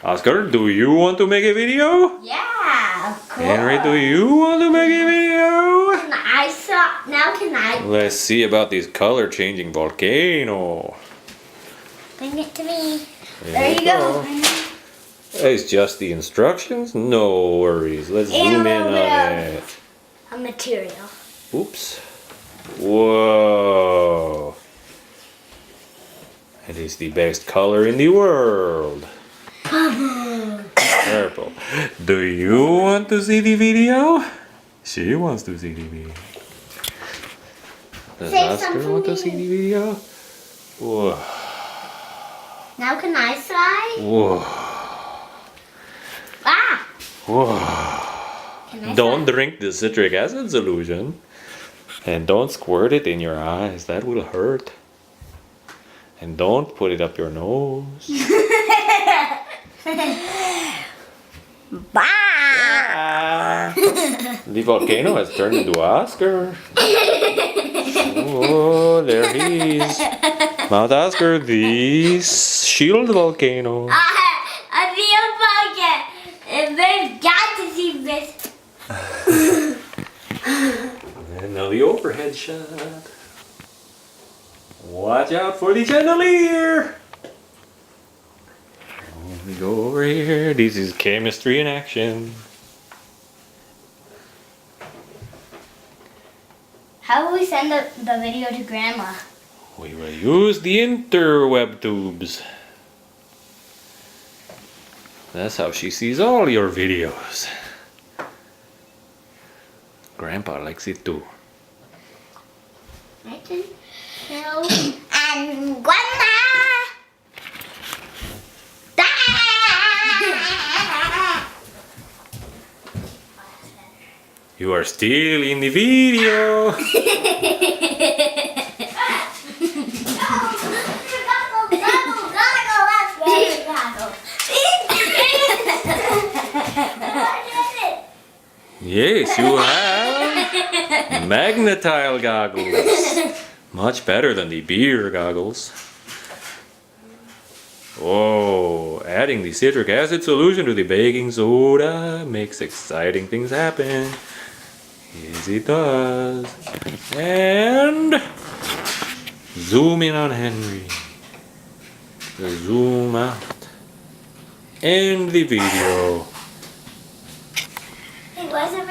Oscar, do you want to make a video? Yeah, of course. Henry, do you want to make a video? Can I? Let's see about this color changing volcano. Bring it to me. There you go. It's just the instructions? No worries. Let's zoom in on it. A material. Oops. Whoa. It is the best color in the world. Purple. Do you want to see the video? She wants to see the video. Does Oscar want to see the video? Whoa. Now can I slide? Whoa. Ah! Whoa. Don't drink the citric acid solution. And don't squirt it in your eyes. That will hurt. And don't put it up your nose. Bah! The volcano has turned into Oscar. Oh, there he is. Mount Oscar, the shield volcano. I feel like we've got to see this. And now the overhead shot. Watch out for the chandelier. We go over here. This is chemistry in action. How will we send the video to Grandma? We will use the interweb tubes. That's how she sees all your videos. Grandpa likes it too. I can show. And Grandma! You are still in the video. Yes, you have magnetile goggles. Much better than the beer goggles. Oh, adding the citric acid solution to the baking soda makes exciting things happen. Yes, it does. And zoom in on Henry. Zoom out. End the video. It wasn't